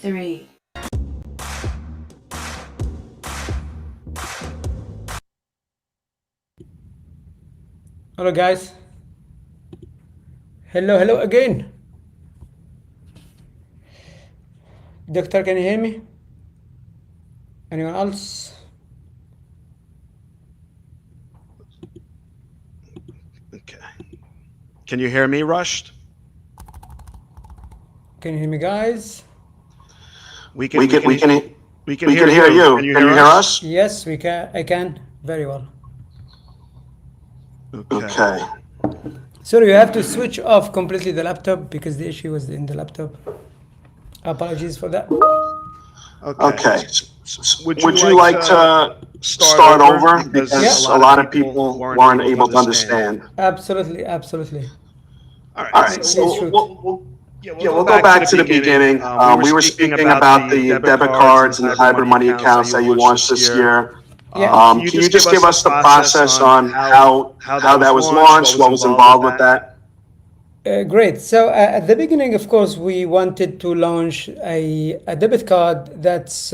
3. Hello guys. Hello again. Doctor, can you hear me? Anyone else? Okay. Can you hear me, Rushed? Can you hear me, guys? We can hear you. Can you hear us? Yes, we can. I can very well. Okay. Sorry, you have to switch off completely the laptop because the issue was in the laptop. Apologies for that. Okay. Would you like to start over? Because a lot of people weren't able to understand. Absolutely. All right. So we'll go back to the beginning. We were speaking about the debit cards and the hybrid money accounts that you launched this year. Can you just give us the process on how that was launched, what was involved with that? Great. So at the beginning, of course, we wanted to launch a debit card that's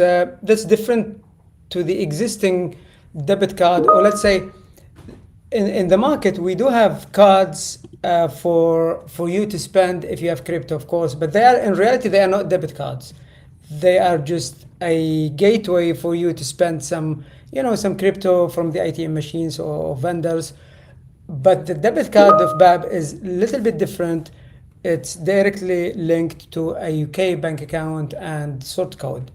different to the existing debit card, or let's say in the market we do have cards for you to spend if you have crypto, of course, but they are in reality they are not debit cards. They are just a gateway for you to spend some crypto from the ATM machines or vendors. But the debit card of BABB is a little bit different. It's directly linked to a UK bank account and sort code.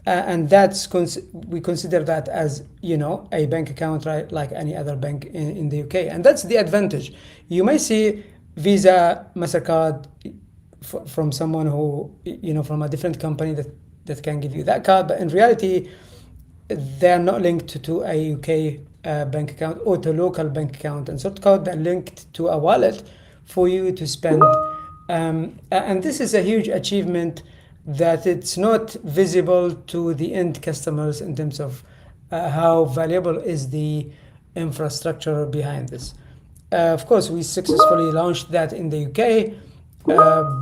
And we consider that as, a bank account, right, like any other bank in the UK. And that's the advantage. You may see Visa, MasterCard from someone who, from a different company that can give you that card. But in reality, they are not linked to a UK bank account or to local bank account and sort code. They're linked to a wallet for you to spend. And this is a huge achievement that it's not visible to the end customers in terms of how valuable is the infrastructure behind this. Of course, we successfully launched that in the UK,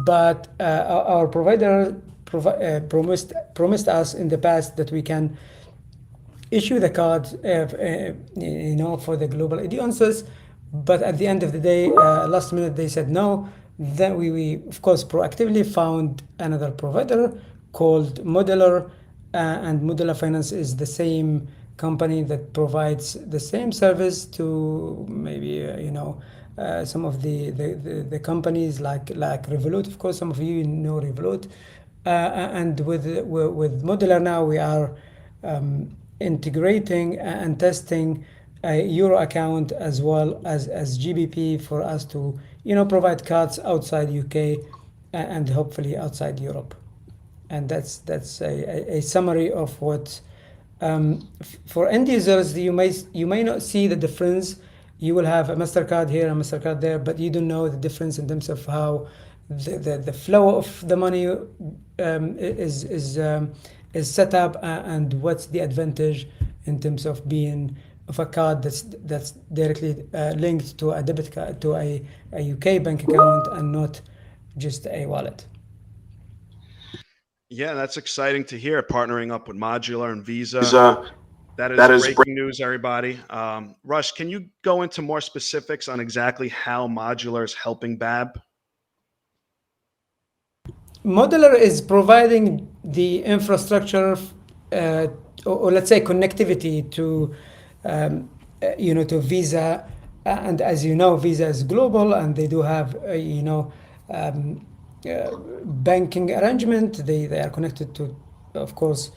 but our provider promised us in the past that we can issue the card, for the global audiences. But at the end of the day, last minute they said no. Then we of course proactively found another provider called Modular, and Modular Finance is the same company that provides the same service to maybe some of the companies like Revolut. Of course, some of you know Revolut, and with Modular now we are integrating and testing a Euro account as well as GBP for us to provide cards outside UK and hopefully outside Europe. And that's a summary of what for end users. You may not see the difference. You will have a MasterCard here and MasterCard there, but you don't know the difference in terms of how the flow of the money is set up, and what's the advantage in terms of being of a card that's directly linked to a debit card, to a UK bank account, and not just a wallet. Yeah, that's exciting to hear. Partnering up with Modular and Visa. That is breaking news, everybody. Rush, can you go into more specifics on exactly how Modular is helping BABB? Modular is providing the infrastructure, or let's say connectivity to, to Visa, and as you know, Visa is global, and they do have, banking arrangement. They are connected to, of course,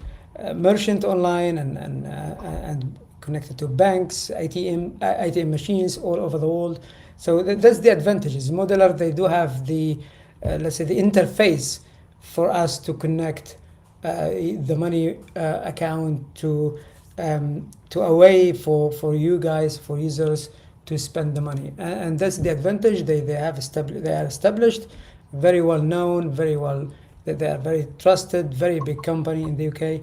merchant online and connected to banks, ATM machines all over the world. So that's the advantages. Modular, they do have the let's say the interface for us to connect the money account to a way for you guys, for users to spend the money, and that's the advantage. They are established, very well known, they are very trusted, very big company in the UK.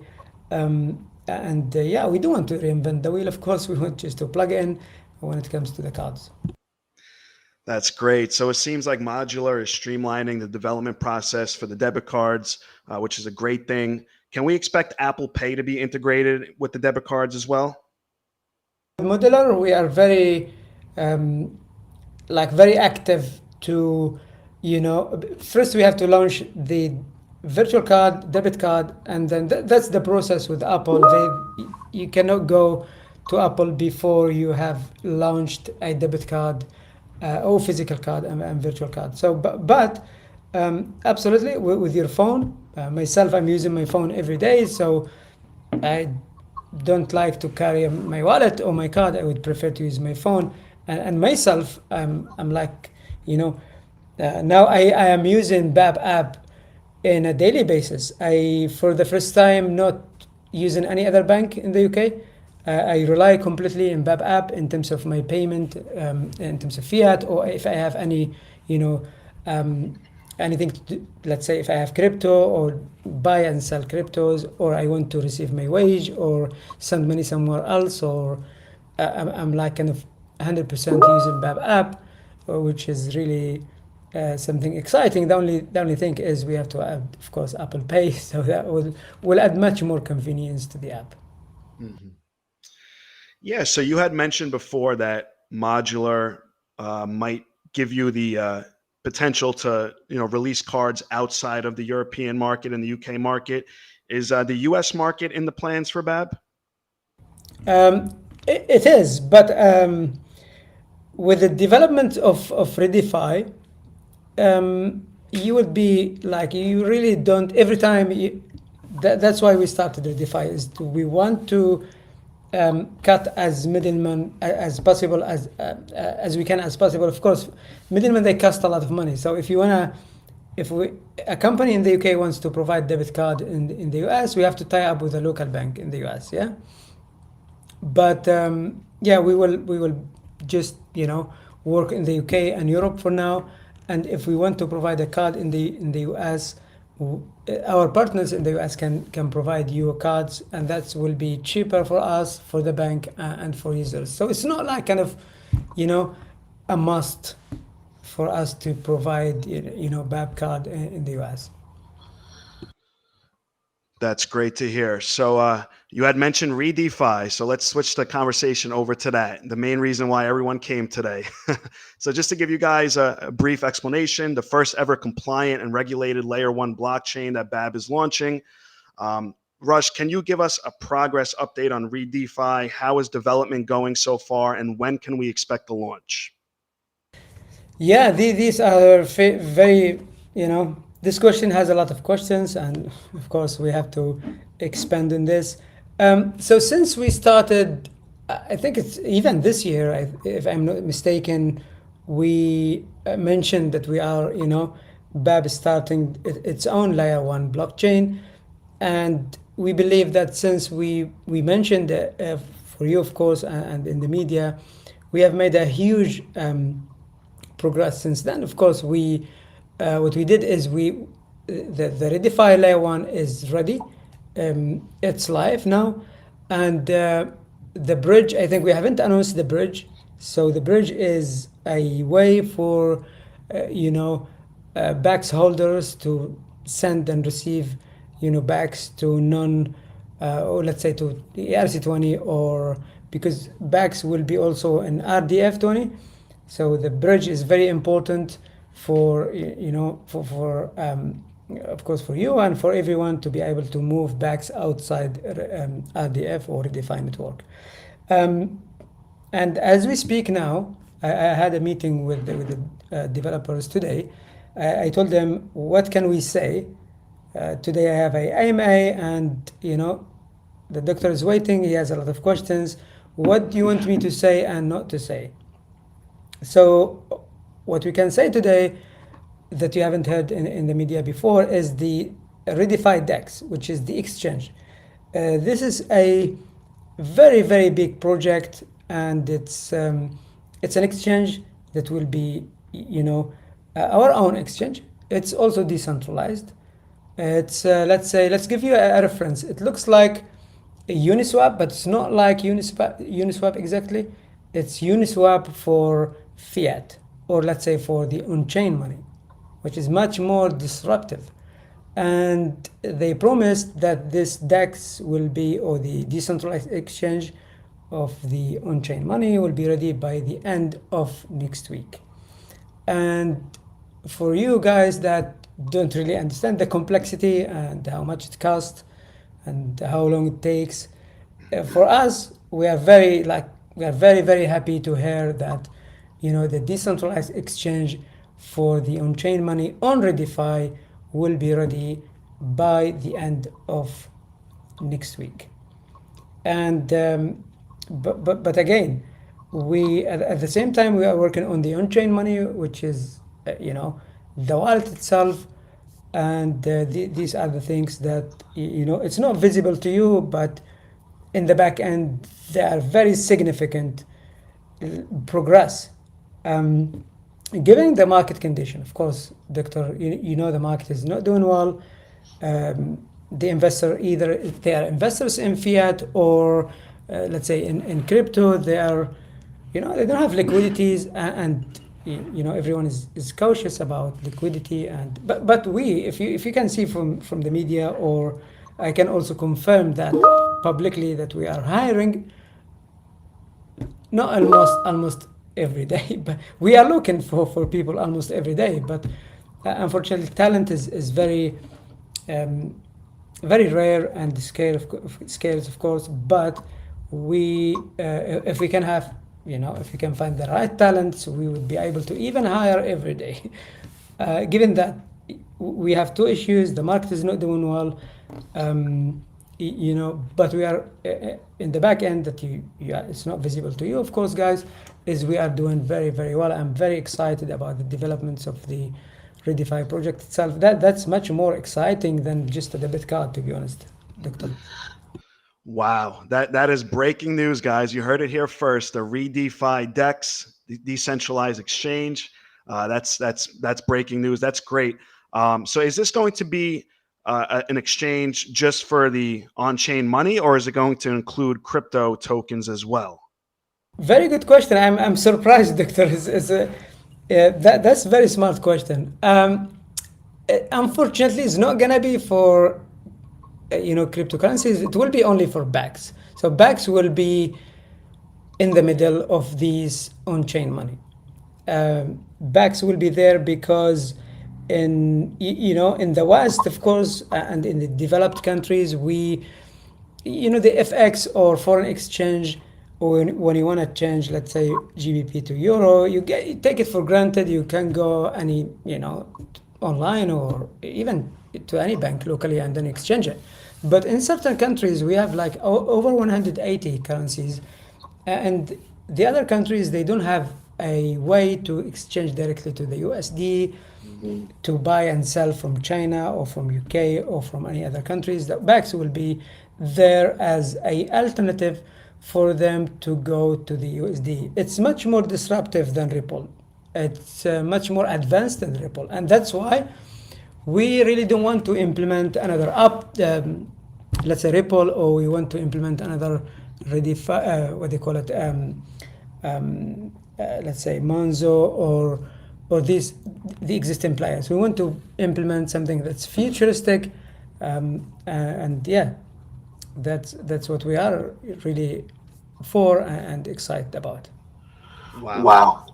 We don't want to reinvent the wheel. Of course, we want just to plug in when it comes to the cards. That's great. So it seems like Modular is streamlining the development process for the debit cards, which is a great thing. Can we expect Apple Pay to be integrated with the debit cards as well? Modular, we are very very active to, first we have to launch the virtual card, debit card, and then that's the process with Apple. You cannot go to Apple before you have launched a debit card or physical card and virtual card. So, but absolutely with your phone. Myself, I'm using my phone every day, so I don't like to carry my wallet or my card. I would prefer to use my phone. And myself, I'm like, now I am using BABB app in a daily basis. I, for the first time, not using any other bank in the UK. I rely completely on BABB app in terms of my payment, in terms of fiat, or if I have any, anything to do, let's say if I have crypto or buy and sell cryptos, or I want to receive my wage or send money somewhere else, or I'm like kind of 100% using BABB app, which is really something exciting. The only thing is we have to add, of course, Apple Pay, so that will add much more convenience to the app. Mm-hmm. Yeah, so you had mentioned before that Modular might give you the potential to release cards outside of the European market and the UK market. Is the US market in the plans for BABB? It is, but with the development of Redify, you would be like, you really don't every time that's why we started Redify, is we want to cut as middlemen as possible, as we can as possible. Of course, middlemen, they cost a lot of money. So if a company in the UK wants to provide debit card in the US, we have to tie up with a local bank in the US. Yeah. But yeah, we will just work in the UK and Europe for now. And if we want to provide a card in the US, our partners in the US can provide you cards, and that will be cheaper for us, for the bank, and for users. So it's not like kind of a must for us to provide BABB card in the US. That's great to hear. So you had mentioned ReDeFi. So let's switch the conversation over to that. The main reason why everyone came today. So just to give you guys a brief explanation, the first ever compliant and regulated layer 1 blockchain that BABB is launching. Rush, can you give us a progress update on ReDeFi? How is development going so far, and when can we expect the launch? Yeah, these are very, this question has a lot of questions, and of course we have to expand on this. So since we started, I think it's even this year, if I'm not mistaken, we mentioned that we are, BABB is starting its own layer 1 blockchain. And we believe that since we mentioned for you, of course, and in the media, we have made a huge progress since then. Of course, what we did is the Redify layer 1 is ready. It's live now. And the bridge, I think we haven't announced the bridge. So the bridge is a way for, BACS holders to send and receive, BACS to or let's say to the ERC20, or because BACS will be also an RDF20. So the bridge is very important for, of course, for you and for everyone to be able to move BACS outside RDF or ReDeFi network. And as we speak now, I had a meeting with the developers today. I told them, what can we say? Today I have a AMA, and the doctor is waiting. He has a lot of questions. What do you want me to say and not to say? So what we can say today that you haven't heard in the media before is the Redify DEX, which is the exchange. This is a very, very big project, and it's an exchange that will be, our own exchange. It's also decentralized. It's let's give you a reference. It looks like a Uniswap, but it's not like Uniswap exactly. It's Uniswap for fiat. or let's say for the on-chain money, which is much more disruptive. And they promised that this DEX will be, or the decentralized exchange of the on-chain money, will be ready by the end of next week. And for you guys that don't really understand the complexity and how much it costs and how long it takes, for us, we are very very happy to hear that, the decentralized exchange for the on-chain money on Redify will be ready by the end of next week. And but again, we at the same time we are working on the on-chain money, which is the wallet itself, and these are the things that it's not visible to you, but in the back end they are very significant progress. Given the market condition, of course, Doctor, the market is not doing well. The investor, either they are investors in fiat or let's say in crypto, they are, they don't have liquidities, and everyone is cautious about liquidity. And but we, if you can see from the media, or I can also confirm that publicly, that we are hiring, not almost every day, but we are looking for people almost every day. But unfortunately, talent is very very rare and scarce, of course. But we, if we can have, if we can find the right talents, we would be able to even hire every day. Given that we have two issues: the market is not doing well, but we are in the back end that it's not visible to you, of course, guys, is we are doing very, very well. I'm very excited about the developments of the Redify project itself. That's much more exciting than just a debit card, to be honest, Doctor. Wow, that is breaking news, guys. You heard it here first. The Redify DEX, the decentralized exchange. That's breaking news. That's great. So is this going to be an exchange just for the on-chain money, or is it going to include crypto tokens as well? Very good question. I'm surprised, Doctor. That's a very smart question. Unfortunately, it's not gonna be for cryptocurrencies. It will be only for BACs. So BACs will be in the middle of these on-chain money. BACs will be there because in the West, of course, and in the developed countries, the FX or foreign exchange, or when you want to change, let's say, GBP to euro, you take it for granted. You can go any online or even to any bank locally and then exchange it. But in certain countries, we have like over 180 currencies, and the other countries, they don't have a way to exchange directly to the USD, to buy and sell from China or from UK or from any other countries. The BACs will be there as a alternative for them to go to the USD. It's much more disruptive than Ripple. It's much more advanced than Ripple, and that's why we really don't want to implement another let's say Ripple, or we want to implement another Redify, what they call it, let's say Monzo, or the existing players. We want to implement something that's futuristic, and yeah, that's what we are really for and excited about. Wow.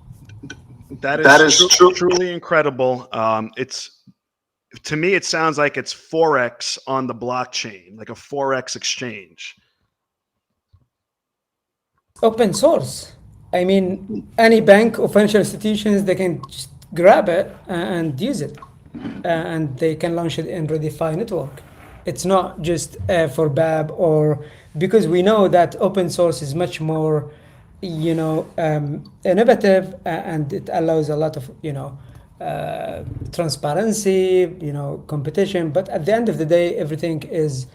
That is truly incredible. To me, it sounds like it's Forex on the blockchain, like a Forex exchange. Open source. I mean, any bank or financial institutions, they can just grab it and use it, and they can launch it in Redify network. It's not just for BABB, or because we know that open source is much more, innovative, and it allows a lot of, transparency, competition. But at the end of the day, everything is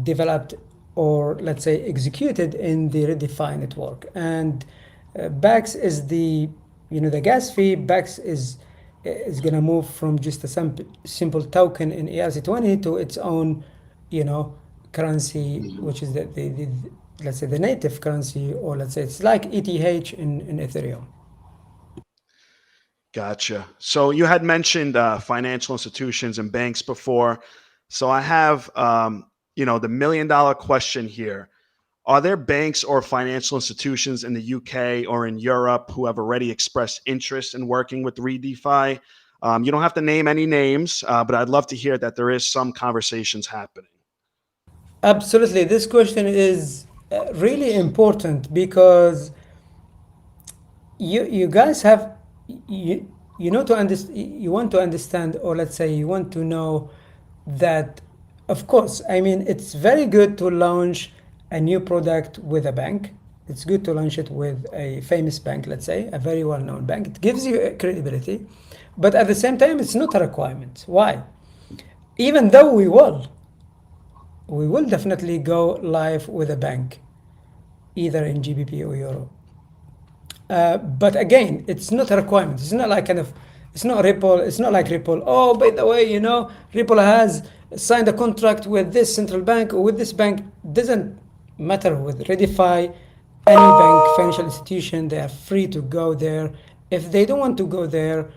developed, or let's say executed, in the Redify network. And BACS is the gas fee. BACS is going to move from just a simple token in ERC20 to its own, currency, which is the let's say the native currency, or let's say it's like ETH in Ethereum. Gotcha. So you had mentioned financial institutions and banks before. So I have, the $1 million question here. Are there banks or financial institutions in the UK or in Europe who have already expressed interest in working with ReDeFi? You don't have to name any names, but I'd love to hear that there is some conversations happening. Absolutely. This question is really important because you guys have you you know to understand you want to understand, or let's say you want to know that, of course, I mean, it's very good to launch a new product with a bank. It's good to launch it with a famous bank, let's say a very well-known bank. It gives you credibility, but at the same time it's not a requirement. Why? Even though we will definitely go live with a bank, either in GBP or Euro. But again, it's not a requirement. It's not like it's not Ripple. It's not like Ripple. Oh, by the way, Ripple has signed a contract with this central bank or with this bank. Doesn't matter with Redify. Any bank, financial institution, they are free to go there. If they don't want to go there,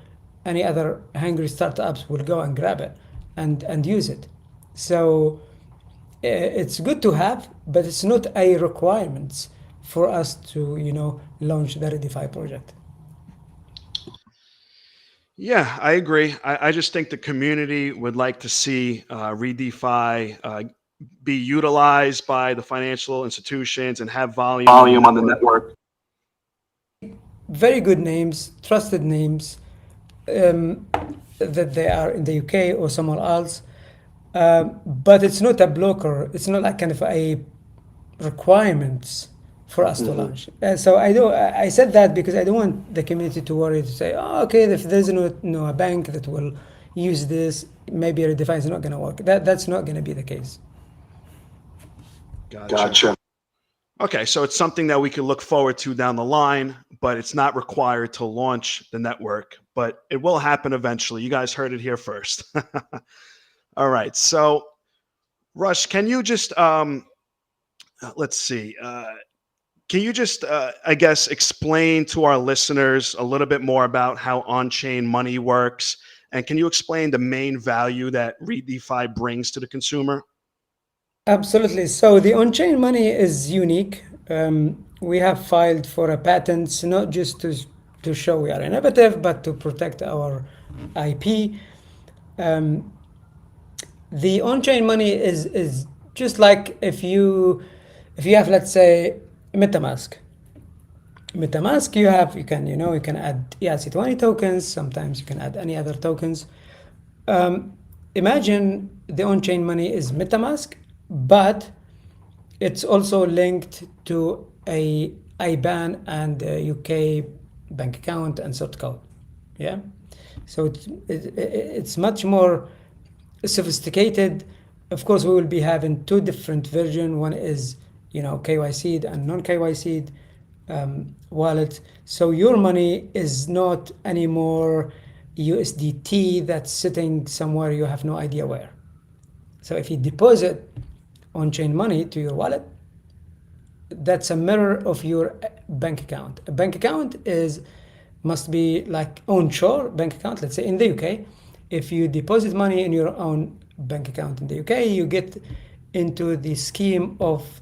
any other hungry startups will go and grab it and use it. So it's good to have, but it's not a requirement for us to launch the Redify project. Yeah, I agree. I just think the community would like to see ReDeFi be utilized by the financial institutions and have volume On the network. Very good names, trusted names, that they are in the UK or somewhere else. But it's not a blocker. It's not like kind of a requirements for us to launch. So I said that because I don't want the community to worry to say, oh, okay, if there's no a bank that will use this, maybe Redify is not going to work. That's not going to be the case. Gotcha. Okay, so it's something that we can look forward to down the line, but it's not required to launch the network, but it will happen eventually. You guys heard it here first. All right, so Rush, can you just, let's see, can you just, I guess, explain to our listeners a little bit more about how on-chain money works? And can you explain the main value that ReDeFi brings to the consumer? Absolutely. So the on-chain money is unique. We have filed for a patent, not just to show we are innovative, but to protect our IP. The on-chain money is just like if you have, let's say, MetaMask. MetaMask, you can add ERC20 tokens. Sometimes you can add any other tokens. Imagine the on-chain money is MetaMask, but it's also linked to a IBAN and a UK bank account and sort code. Yeah, so it's much more sophisticated. Of course, we will be having two different versions. One is KYC'd and non-KYC'd wallet. So your money is not anymore USDT that's sitting somewhere you have no idea where. So if you deposit on-chain money to your wallet, that's a mirror of your bank account. A bank account must be like onshore bank account. Let's say in the UK, if you deposit money in your own bank account in the UK, you get into the scheme of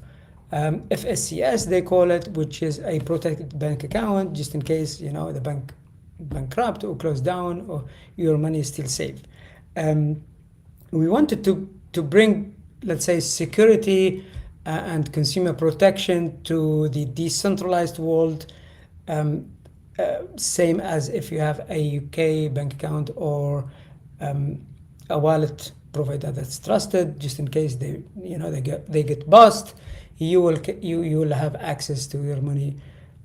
FSCS, they call it, which is a protected bank account, just in case the bank bankrupt or closed down, or your money is still safe. We wanted to bring, let's say, security and consumer protection to the decentralized world, same as if you have a UK bank account or a wallet provider that's trusted, just in case they get bust, you will have access to your money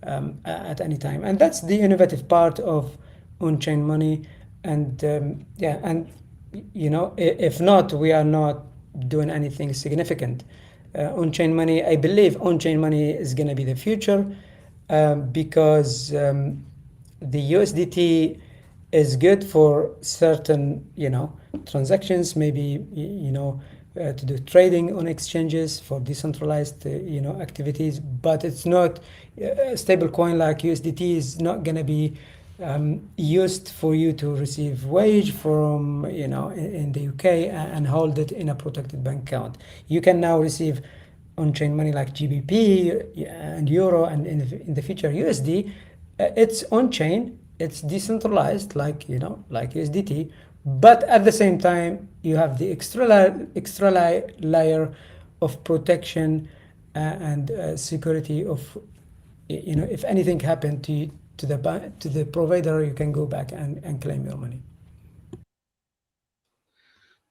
at any time. And that's the innovative part of on-chain money. And if not, we are not doing anything significant. On-chain money, I believe on-chain money is going to be the future, because the USDT is good for certain transactions, maybe to do trading on exchanges for decentralized activities, but it's not a stable coin like USDT is not going to be used for you to receive wage from, in the UK and hold it in a protected bank account. You can now receive on-chain money like GBP and Euro, and in the future USD. It's on-chain, it's decentralized, like like USDT, but at the same time you have the extra layer of protection and security of, if anything happened to the provider, you can go back and claim your money.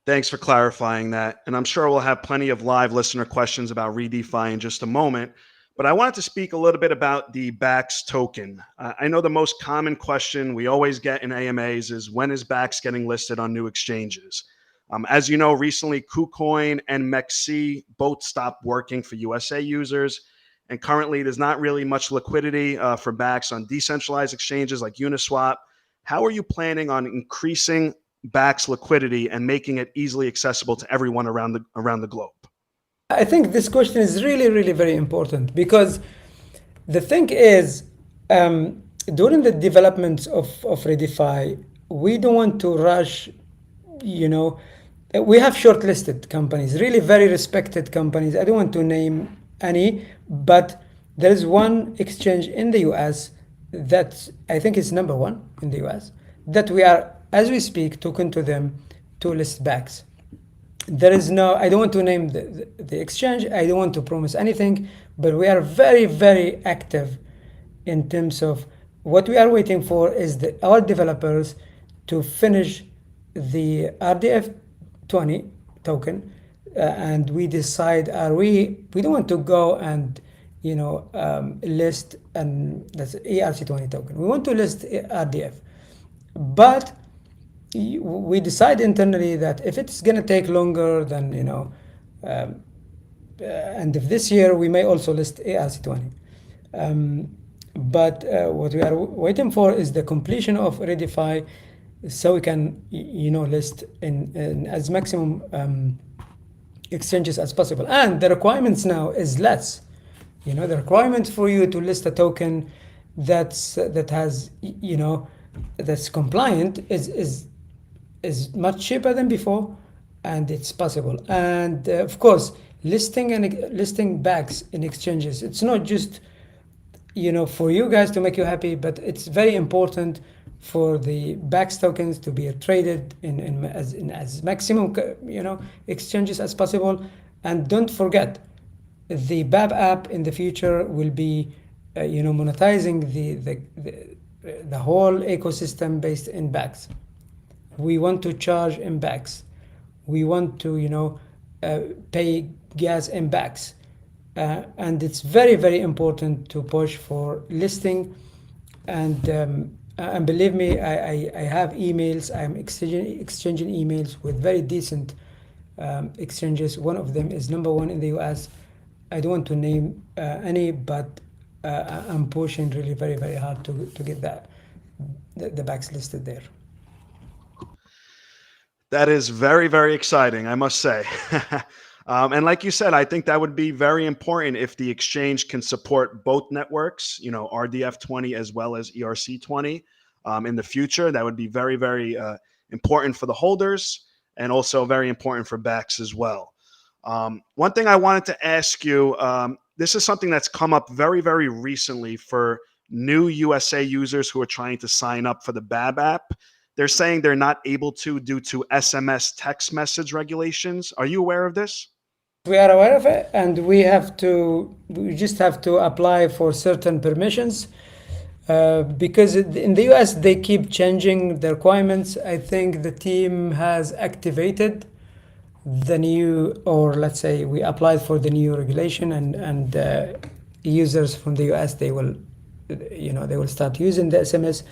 Thanks for clarifying that. And I'm sure we'll have plenty of live listener questions about ReDeFi in just a moment. But I wanted to speak a little bit about the BAX token. I know the most common question we always get in AMAs is, when is BAX getting listed on new exchanges? As you know, recently KuCoin and MEXC both stopped working for USA users. And currently, there's not really much liquidity for BAX on decentralized exchanges like Uniswap. How are you planning on increasing BAX liquidity and making it easily accessible to everyone around the globe? I think this question is really, really very important, because the thing is, during the development of Redify, we don't want to rush. We have shortlisted companies, really very respected companies. I don't want to name any, but there is one exchange in the US that I think is number one in the US, that we are, as we speak, talking to them to list BAX. There is no, I don't want to name the exchange, I don't want to promise anything, but we are very, very active in terms of what we are waiting for is our developers to finish the RDF20 token, and we decide, we don't want to go and list, and that's ERC20 token. We want to list RDF, but we decide internally that if it's going to take longer than and if this year we may also list ERC20, but what we are waiting for is the completion of Redify, so we can list in as maximum exchanges as possible. And the requirements now is less. The requirement for you to list a token that has that's compliant is much cheaper than before, and it's possible. And of course, listing BAX in exchanges, it's not just for you guys to make you happy, but it's very important for the BAX tokens to be traded in as maximum exchanges as possible. And don't forget, the BABB app in the future will be monetizing the whole ecosystem based in BAX. We want to charge in BAX. We want to pay gas in BAX, and it's very, very important to push for listing. And believe me, I have emails. I'm exchanging emails with very decent exchanges. One of them is number one in the US. I don't want to name any, but I'm pushing really very, very hard to get the BAX listed there. That is very, very exciting, I must say. And like you said, I think that would be very important if the exchange can support both networks, RDF20 as well as ERC20 in the future. That would be very, very important for the holders, and also very important for BAX as well. One thing I wanted to ask you, this is something that's come up very, very recently for new USA users who are trying to sign up for the BABB app. They're saying they're not able to due to SMS text message regulations. Are you aware of this? We are aware of it, and we just have to apply for certain permissions, because in the US they keep changing the requirements. I think the team has activated the new, or let's say we applied for the new regulation, and users from the US, they will start using the SMS.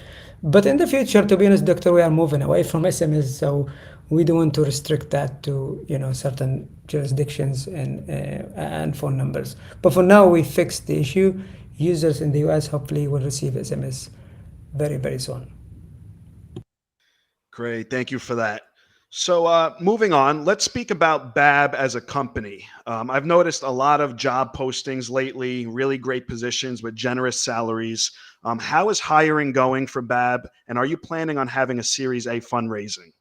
But in the future, to be honest, Doctor, we are moving away from SMS, so we don't want to restrict that to certain jurisdictions and phone numbers. But for now, we fixed the issue. Users in the US hopefully will receive SMS very, very soon. Great, thank you for that. So moving on, let's speak about BABB as a company. I've noticed a lot of job postings lately, really great positions with generous salaries. How is hiring going for BABB, and are you planning on having a Series A fundraising?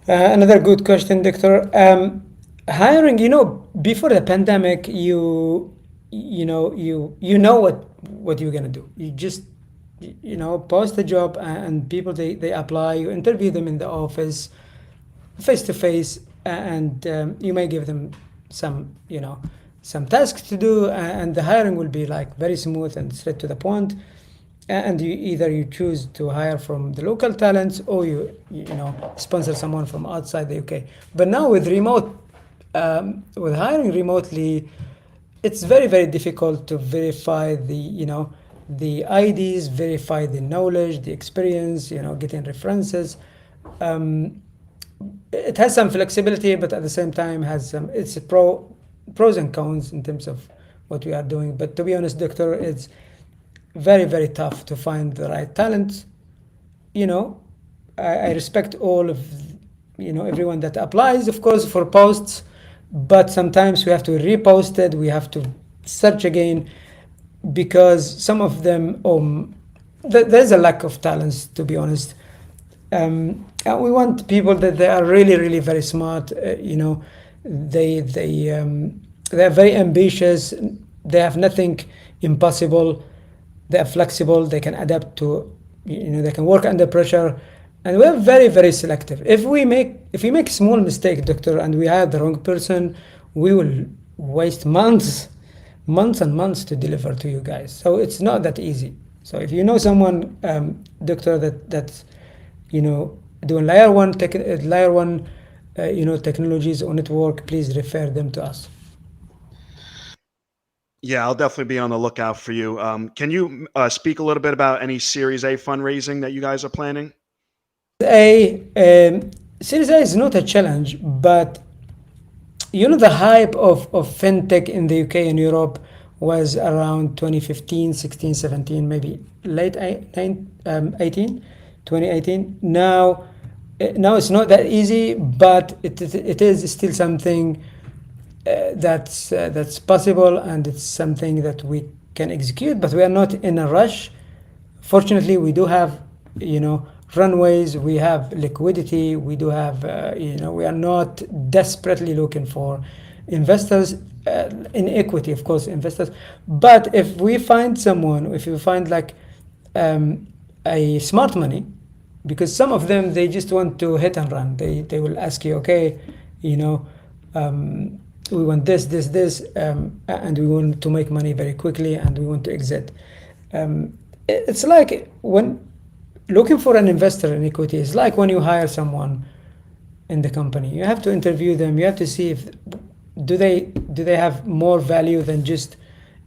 Another good question, Doctor. Hiring, before the pandemic, you know what you're gonna do. You just post a job, and people they apply. You interview them in the office, face to face, and you may give them some tasks to do, and the hiring will be like very smooth and straight to the point. And you choose to hire from the local talents, or you sponsor someone from outside the UK. But now with with hiring remotely, it's very very difficult to verify the IDs, verify the knowledge, the experience, getting references. It has some flexibility, but at the same time has it's pros and cons in terms of what we are doing. But to be honest, Doctor, it's very very tough to find the right talent. I respect all of everyone that applies, of course, for posts, but sometimes we have to repost it, we have to search again, because some of them there's a lack of talents, to be honest. And we want people that they are really really very smart. They're very ambitious, they have nothing impossible, they're flexible, they can adapt to, they can work under pressure, and we're very very selective. If we make a small mistake, Doctor, and we hire the wrong person, we will waste months and months to deliver to you guys. So it's not that easy. So if you know someone, Doctor, that's doing layer one technologies or network, please refer them to us. Yeah, I'll definitely be on the lookout for you. Can you speak a little bit about any Series A fundraising that you guys are planning? Series A is not a challenge, but the hype of fintech in the UK and Europe was around 2015, 16, 17, maybe late 2018. Now it's not that easy, but it is still something that's possible, and it's something that we can execute, but we are not in a rush. Fortunately, we do have runways, we have liquidity, we do have we are not desperately looking for investors in equity, of course, investors. But if we find like a smart money, because some of them they just want to hit and run, they will ask you, okay, we want this, and we want to make money very quickly, and we want to exit. It's like when looking for an investor in equity is like when you hire someone in the company. You have to interview them. You have to see if do they have more value than just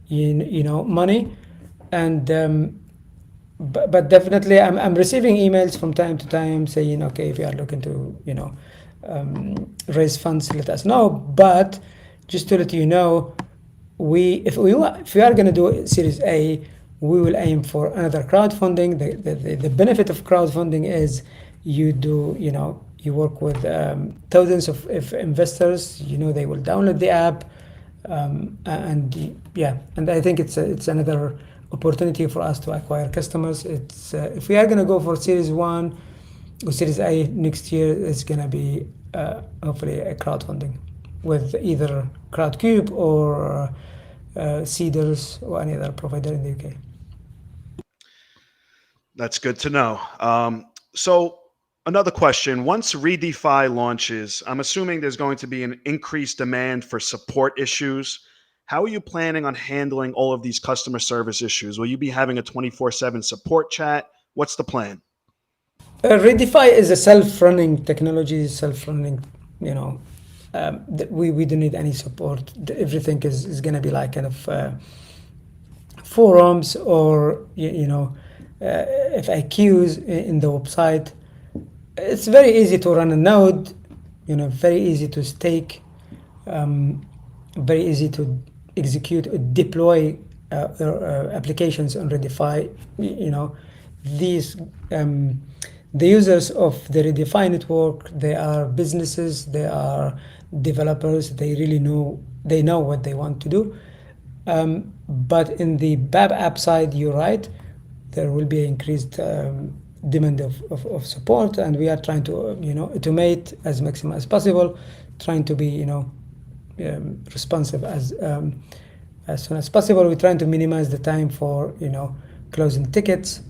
money. And but definitely, I'm receiving emails from time to time saying, okay, if you are looking to raise funds, let us know. But just to let you know, if we are going to do Series A, we will aim for another crowdfunding. The benefit of crowdfunding is you work with thousands of investors. They will download the app, and I think it's another opportunity for us to acquire customers. It's if we are going to go for Series 1 or Series A next year, it's going to be hopefully a crowdfunding with either Crowdcube or Seeders or any other provider in the UK. That's good to know. So another question, once ReDeFi launches, I'm assuming there's going to be an increased demand for support issues. How are you planning on handling all of these customer service issues? Will you be having a 24/7 support chat? What's the plan? ReDeFi is a self-running technology, we don't need any support. Everything is going to be like kind of forums or FAQs in the website. It's very easy to run a node, very easy to stake, very easy to execute or deploy applications on ReDeFi. The users of the ReDeFi network, they are businesses, they are developers, they know what they want to do. But in the BAB app side, you're right, there will be increased demand of support, and we are trying to automate as maximum as possible, trying to be responsive as soon as possible. We're trying to minimize the time for closing tickets,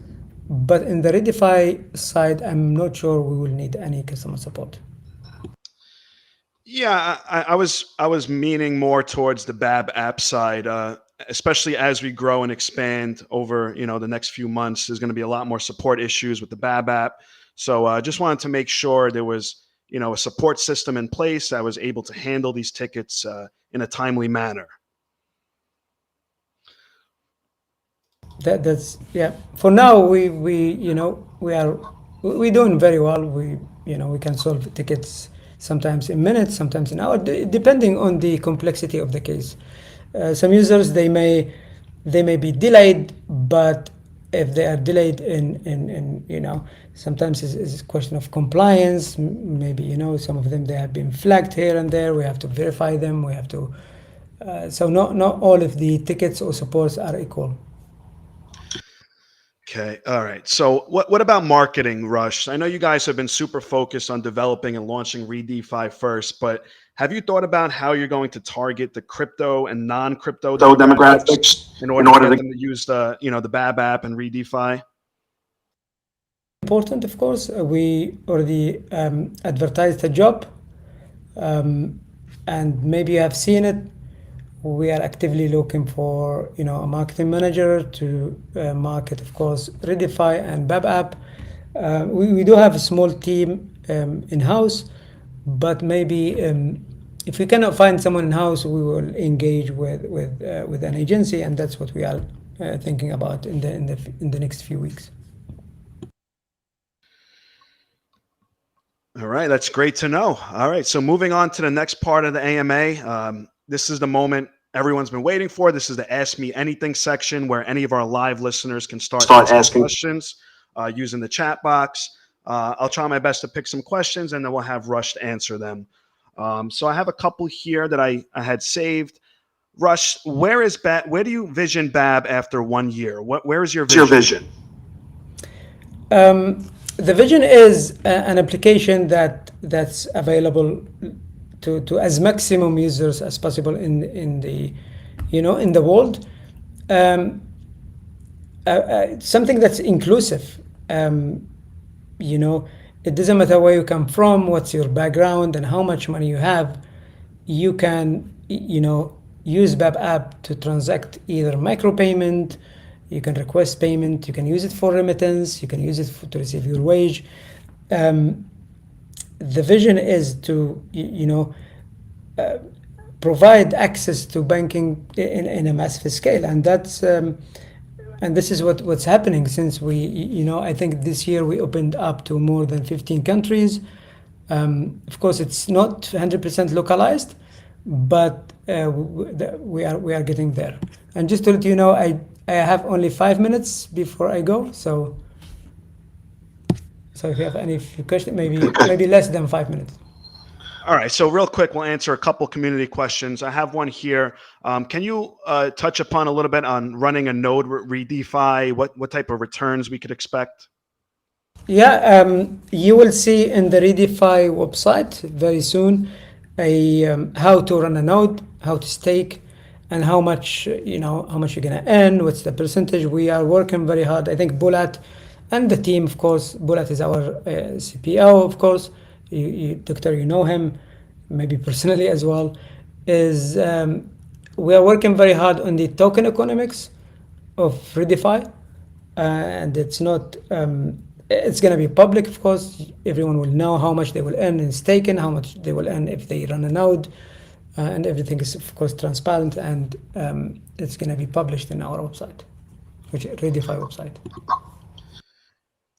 but in the Redify side, I'm not sure we will need any customer support. Yeah, I was meaning more towards the BAB app side, especially as we grow and expand over the next few months. There's going to be a lot more support issues with the BAB app, so I just wanted to make sure there was a support system in place that was able to handle these tickets in a timely manner. That's yeah. For now, we're doing very well. We can solve tickets sometimes in minutes, sometimes in hours, depending on the complexity of the case. Some users they may be delayed, but if they are delayed in sometimes it's a question of compliance. Maybe some of them they have been flagged here and there. We have to verify them. We have to. So not all of the tickets or supports are equal. Okay. All right. So what about marketing, Rush? I know you guys have been super focused on developing and launching ReDeFi first, but have you thought about how you're going to target the crypto and non-crypto demographics in order to get them to use the BAB app and ReDeFi? Important, of course. We already advertised a job, and maybe you have seen it. We are actively looking for a marketing manager to market, of course, Redify and BAB app. We do have a small team in-house, but maybe if we cannot find someone in-house, we will engage with an agency, and that's what we are thinking about in the next few weeks. All right, that's great to know. All right, so moving on to the next part of the AMA. This is the moment everyone's been waiting for. This is the Ask Me Anything section where any of our live listeners can start asking questions using the chat box. I'll try my best to pick some questions, and then we'll have Rush answer them. So I have a couple here that I had saved. Rush, where do you vision BAB after 1 year? Where is your vision? The vision is an application that's available to as maximum users as possible in the world. Something that's inclusive. It doesn't matter where you come from, what's your background, and how much money you have. You can use BAB app to transact either micropayment. You can request payment. You can use it for remittance. You can use it to receive your wage. The vision is to provide access to banking in a massive scale, and that's and this is what's happening since we I think this year we opened up to more than 15 countries. Of course, it's not 100% localized, but we are getting there. And just to let you know, I have only 5 minutes before I go, so if you have any questions, maybe less than 5 minutes. All right, so real quick, we'll answer a couple community questions. I have one here. Can you touch upon a little bit on running a node ReDeFi? What type of returns we could expect? Yeah, you will see in the Redify website very soon how to run a node, how to stake, and how much you're gonna earn. What's the percentage? We are working very hard. I think Bulat and the team, of course. Bulat is our CPO, of course. Doctor, you know him, maybe personally as well. We are working very hard on the token economics of Redify, and it's not. It's going to be public, of course. Everyone will know how much they will earn in staking, how much they will earn if they run a node, and everything is, of course, transparent, and it's going to be published in our website, which is Redify website.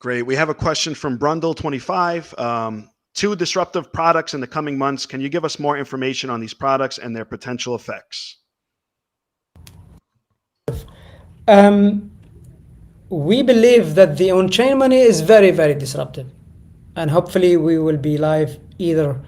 Great. We have a question from Brundle25. 2 disruptive products in the coming months. Can you give us more information on these products and their potential effects? We believe that the on-chain money is very, very disruptive, and hopefully we will be live either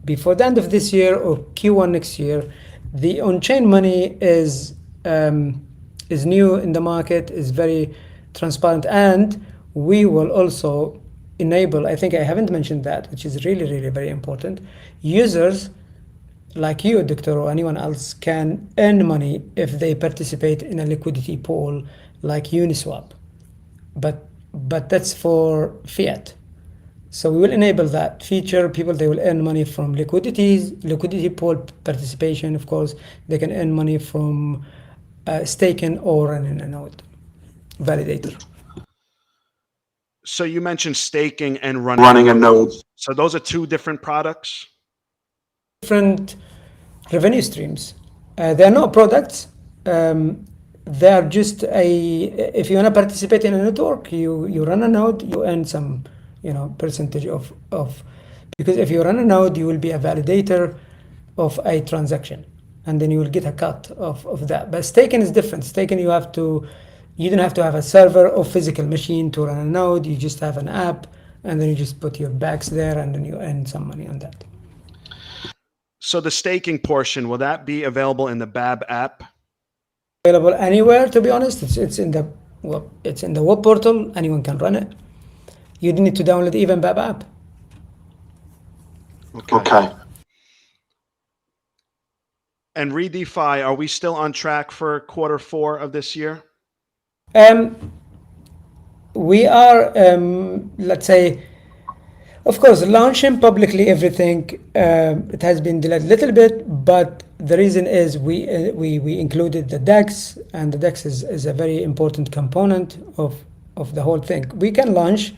before the end of this year or Q1 next year. The on-chain money is is new in the market, is very transparent, and we will also enable, I think I haven't mentioned that, which is really, really very important. Users like you, Doctor, or anyone else can earn money if they participate in a liquidity pool like Uniswap. But that's for fiat. So we will enable that feature. People, they will earn money from liquidity pool participation. Of course, they can earn money from staking or running a node validator. So you mentioned staking and running a node. So those are two different products? Different revenue streams. They're not products. They are just if you want to participate in a network, you run a node, you earn some, percentage of, because if you run a node, you will be a validator of a transaction, and then you will get a cut of that. But staking is different. Staking, you don't have to have a server or physical machine to run a node. You just have an app, and then you just put your bags there, and then you earn some money on that. So the staking portion, will that be available in the BABB app? Available anywhere, to be honest. It's in the web portal. Anyone can run it. You need to download even BABB app. Okay. And ReDeFi, are we still on track for Q4 of this year? We are, let's say, of course, launching publicly everything. It has been delayed a little bit, but the reason is we included the DEX, and the DEX is a very important component of the whole thing. We can launch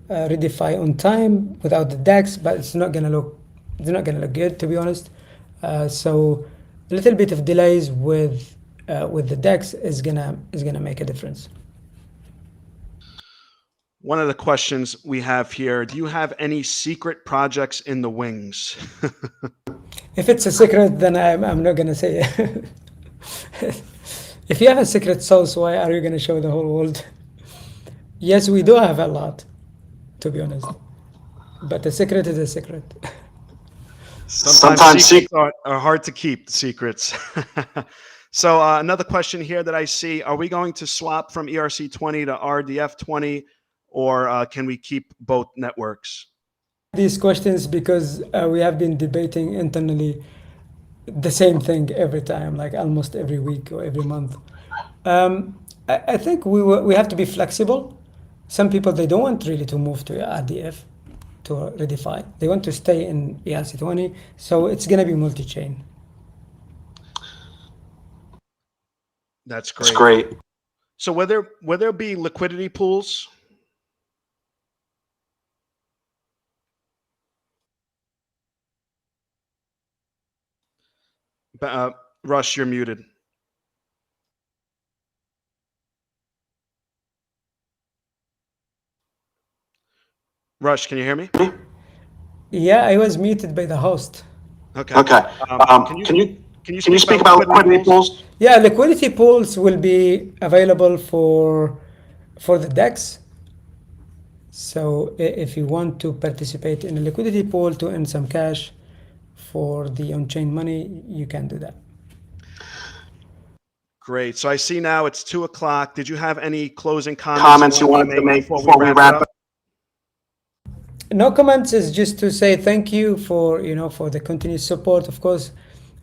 ReDeFi on time without the DEX, but it's not gonna look good, to be honest. So a little bit of delays with the DEX is gonna make a difference. One of the questions we have here, do you have any secret projects in the wings? If it's a secret, then I'm not gonna say it. If you have a secret sauce, why are you gonna show the whole world? Yes, we do have a lot, to be honest. But a secret is a secret. Sometimes secrets are hard to keep, the secrets. So another question here that I see, are we going to swap from ERC20 to RDF20, or can we keep both networks? These questions, because we have been debating internally the same thing every time, like almost every week or every month. I think we have to be flexible. Some people, they don't want really to move to RDF, to Redify. They want to stay in ERC20, so it's going to be multi-chain. That's great. That's great. So will there be liquidity pools? Rush, you're muted. Rush, can you hear me? Yeah, I was muted by the host. Okay. Can you speak about liquidity pools? Yeah, liquidity pools will be available for the DEX. So if you want to participate in a liquidity pool to earn some cash for the on-chain money, you can do that. Great. So I see now it's 2:00. Did you have any closing comments You wanted to make before we wrap up? No comments, is just to say thank you for for the continued support. Of course,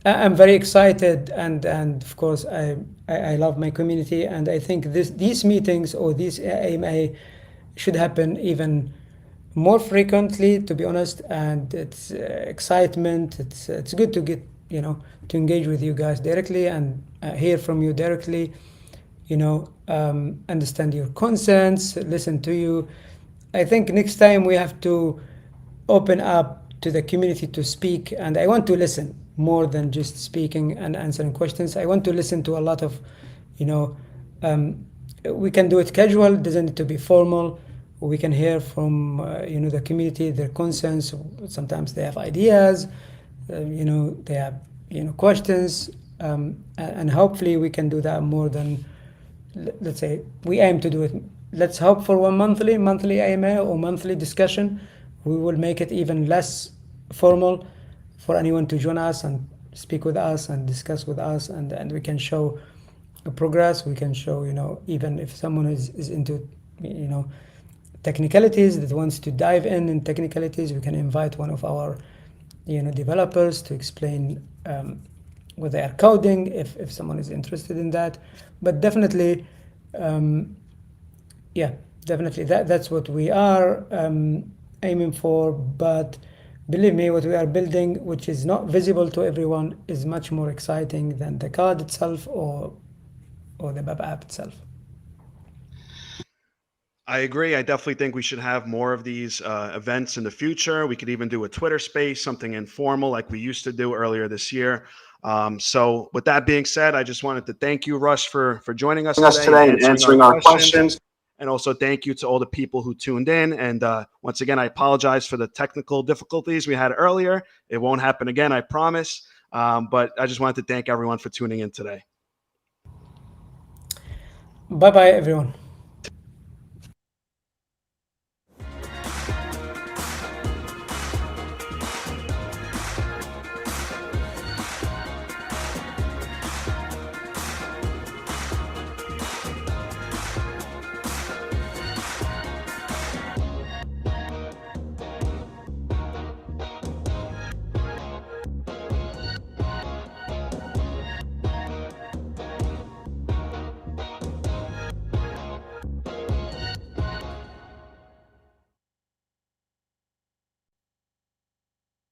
I'm very excited, and of course I love my community, and I think these meetings or these AMA should happen even more frequently, to be honest. And it's excitement. It's good to get to engage with you guys directly and hear from you directly. Understand your concerns, listen to you. I think next time we have to open up to the community to speak, and I want to listen more than just speaking and answering questions. I want to listen to a lot of, we can do it casual, doesn't need to be formal. We can hear from, the community, their concerns. Sometimes they have ideas, they have, questions, and hopefully we can do that more than, let's say, we aim to do it. Let's hope for one monthly AMA or monthly discussion. We will make it even less formal for anyone to join us and speak with us and discuss with us, and we can show progress. We can show, even if someone is into, technicalities, that wants to dive in technicalities, we can invite one of our, developers to explain what they are coding if someone is interested in that. But definitely, yeah, definitely that's what we are aiming for. But believe me, what we are building, which is not visible to everyone, is much more exciting than the card itself or the BABB app itself. I agree. I definitely think we should have more of these events in the future. We could even do a Twitter space, something informal like we used to do earlier this year. So with that being said, I just wanted to thank you, Russ, for joining us today and answering our questions. And also thank you to all the people who tuned in. And once again, I apologize for the technical difficulties we had earlier. It won't happen again, I promise. But I just wanted to thank everyone for tuning in today. Bye-bye, everyone.